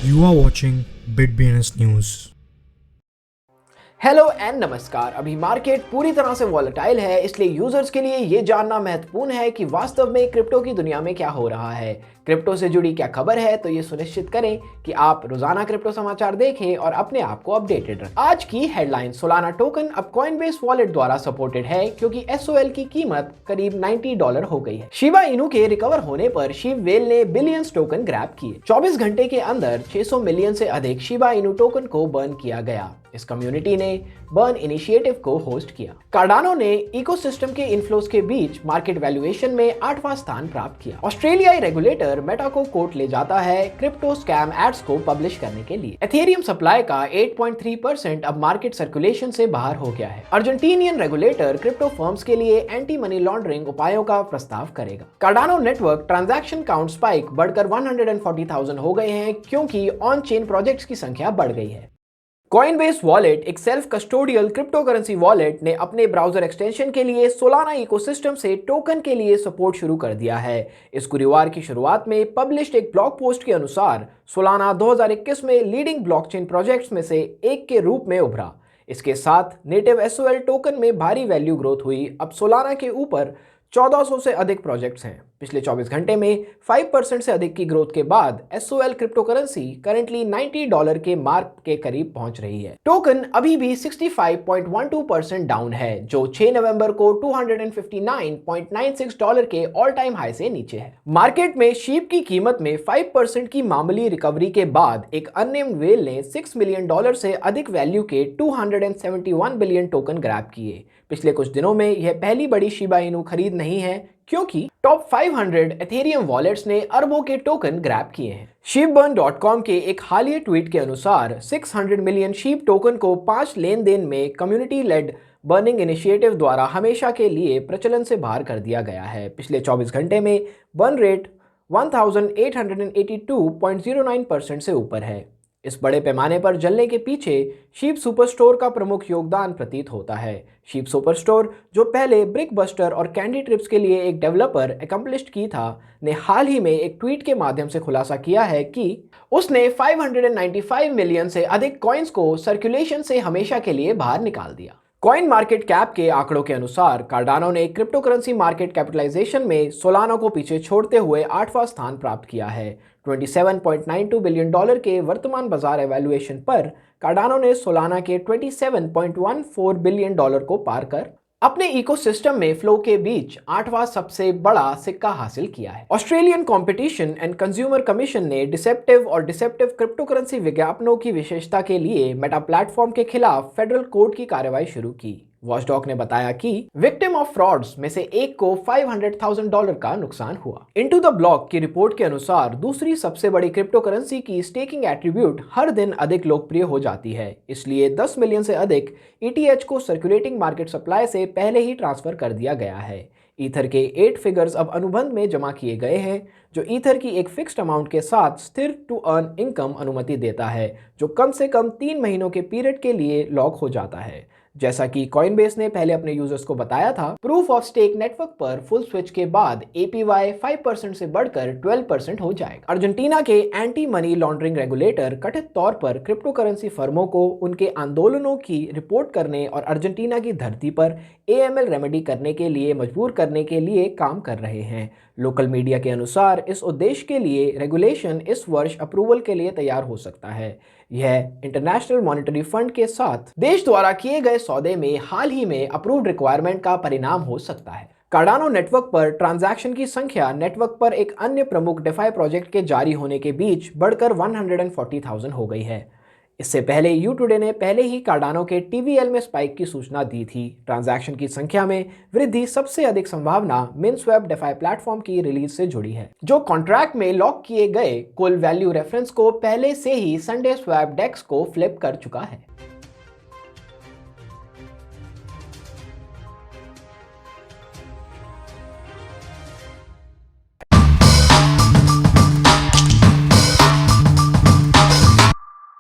You are watching BitBNS News. Hello and नमस्कार। अभी market पूरी तरह से वॉलेटाइल है, इसलिए यूजर्स के लिए ये जानना महत्वपूर्ण है कि वास्तव में क्रिप्टो की दुनिया में क्या हो रहा है। क्रिप्टो से जुड़ी क्या खबर है, तो ये सुनिश्चित करें कि आप रोजाना क्रिप्टो समाचार देखें और अपने आप को अपडेटेड रखें। आज की हेडलाइन, सोलाना टोकन अब कॉइनबेस वॉलेट द्वारा सपोर्टेड है क्योंकि SOL की कीमत करीब $90 हो गई है। शिबा इनू के रिकवर होने पर शिव वेल ने बिलियंस टोकन ग्रैब किए। 24 घंटे के अंदर 600 मिलियन से अधिक शिबा इनू टोकन को बर्न किया गया। इस कम्युनिटी ने बर्न इनिशिएटिव को होस्ट किया। कार्डानो ने इकोसिस्टम के इन्फ्लोस के बीच मार्केट वैल्यूएशन में 8वां स्थान प्राप्त किया। ऑस्ट्रेलियाई रेगुलेटर मेटा को कोर्ट ले जाता है क्रिप्टो स्कैम एड्स को पब्लिश करने के लिए। एथेरियम सप्लाई का 8.3% अब मार्केट सर्कुलेशन से बाहर हो गया है। अर्जेंटीनियन रेगुलेटर क्रिप्टो फर्म्स के लिए एंटी मनी लॉन्ड्रिंग उपायों का प्रस्ताव करेगा। Cardano network transaction count spike बढ़कर 140,000 हो गए हैं क्योंकि ऑन चेन प्रोजेक्ट्स की संख्या बढ़ गई है। कॉइनबेस वॉलेट, एक self custodial crypto currency wallet, ने अपने ब्राउजर एक्सटेंशन के लिए सोलाना इकोसिस्टम से टोकन के लिए सपोर्ट शुरू कर दिया है। इस गुरुवार की शुरुआत में पब्लिश्ड एक ब्लॉग पोस्ट के अनुसार सोलाना 2021 में लीडिंग ब्लॉकचेन प्रोजेक्ट्स में से एक के रूप में उभरा। इसके साथ नेटिव SOL टोकन में भारी वैल्यू ग्रोथ हुई। अब सोलाना के ऊपर 1400 से अधिक प्रोजेक्ट्स हैं। पिछले 24 घंटे में 5% से अधिक की ग्रोथ के बाद SOL क्रिप्टो करेंसी करंटली $90 के मार्क के करीब पहुंच रही है। टोकन अभी भी 65.12% डाउन है, जो 6 नवंबर को $259.96 के ऑल टाइम हाई से नीचे है। मार्केट में शीप की कीमत में 5% की मामूली रिकवरी के बाद एक अननेम्ड व्हेल ने $6 मिलियन से अधिक वैल्यू के 271 बिलियन टोकन ग्रैब किए। पिछले कुछ दिनों में यह पहली बड़ी शिबा इनू खरीद नहीं है क्योंकि टॉप 500 एथेरियम वॉलेट्स ने अरबों के टोकन ग्रैब किए हैं। Shibburn.com के एक हालिया ट्वीट के अनुसार 600 मिलियन शीप टोकन को 5 लेन देन में कम्युनिटी लेड बर्निंग इनिशिएटिव द्वारा हमेशा के लिए प्रचलन से बाहर कर दिया गया है। पिछले 24 घंटे में बर्न रेट 1882.09% से ऊपर है। इस बड़े पैमाने पर जलने के पीछे शीप सुपरस्टोर का प्रमुख योगदान प्रतीत होता है। शीप सुपरस्टोर, जो पहले ब्रिक बस्टर और कैंडी ट्रिप्स के लिए एक डेवलपर एकम्प्लिश्ड की था, ने हाल ही में एक ट्वीट के माध्यम से खुलासा किया है कि उसने 595 मिलियन से अधिक कॉइन्स को सर्कुलेशन से हमेशा के लिए बाहर निकाल दिया। कॉइन मार्केट कैप के आंकड़ों के अनुसार कार्डानो ने क्रिप्टो करेंसी मार्केट कैपिटलाइजेशन में सोलाना को पीछे छोड़ते हुए 8वां स्थान प्राप्त किया है। $27.92 बिलियन के वर्तमान बाजार एवैल्यूएशन पर कार्डानो ने सोलाना के $27.14 बिलियन को पार कर अपने इकोसिस्टम में फ्लो के बीच 8वां सबसे बड़ा सिक्का हासिल किया है। Australian competition and consumer commission ने डिसेप्टिव और डिसेप्टिव क्रिप्टो करेंसी विज्ञापनों की विशेषता के लिए मेटा प्लेटफॉर्म के खिलाफ फेडरल कोर्ट की कार्रवाई शुरू की। वॉचडॉग ने बताया कि विक्टिम ऑफ फ्रॉड्स में से एक को $500,000 का नुकसान हुआ। इनटू द ब्लॉक की रिपोर्ट के अनुसार दूसरी सबसे बड़ी क्रिप्टो करेंसी की स्टेकिंग एट्रीब्यूट हर दिन अधिक लोकप्रिय हो जाती है, इसलिए 10 मिलियन से अधिक ETH को सर्कुलेटिंग मार्केट सप्लाई से पहले ही ट्रांसफर कर दिया गया है। ईथर के 8 फिगर्स अब अनुबंध में जमा किए गए हैं, जो ईथर की एक फिक्स्ड अमाउंट के साथ स्थिर टू अर्न इनकम अनुमति देता है, जो कम से कम 3 महीनों के पीरियड के लिए लॉक हो जाता है। जैसा कि कॉइनबेस ने पहले अपने यूजर्स को बताया था, प्रूफ ऑफ स्टेक नेटवर्क पर फुल स्विच के बाद APY 5% से बढ़कर 12% हो जाएगा। अर्जेंटीना के एंटी मनी लॉन्ड्रिंग रेगुलेटर कथित तौर पर क्रिप्टो करेंसी फर्मों को उनके आंदोलनों की रिपोर्ट करने और अर्जेंटीना की धरती पर AML रेमेडी करने के लिए मजबूर करने के लिए काम कर रहे हैं। लोकल मीडिया के अनुसार इस उद्देश्य के लिए रेगुलेशन इस वर्ष अप्रूवल के लिए तैयार हो सकता है। यह इंटरनेशनल मॉनेटरी फंड के साथ देश द्वारा किए गए सौदे में हाल ही में अप्रूव्ड रिक्वायरमेंट का परिणाम हो सकता है। कार्डानो नेटवर्क पर ट्रांजैक्शन की संख्या नेटवर्क पर एक अन्य प्रमुख डेफाई प्रोजेक्ट के जारी होने के बीच बढ़कर 140,000 हो गई है। इससे पहले यूटुडे ने पहले ही कार्डानो के TVL में स्पाइक की सूचना दी थी। ट्रांजैक्शन की संख्या में वृद्धि सबसे अधिक संभावना मिनस्वैप डेफाई प्लेटफॉर्म की रिलीज से जुड़ी है, जो कॉन्ट्रैक्ट में लॉक किए गए कुल वैल्यू रेफरेंस को पहले से ही संडे स्वैप डेक्स को फ्लिप कर चुका है।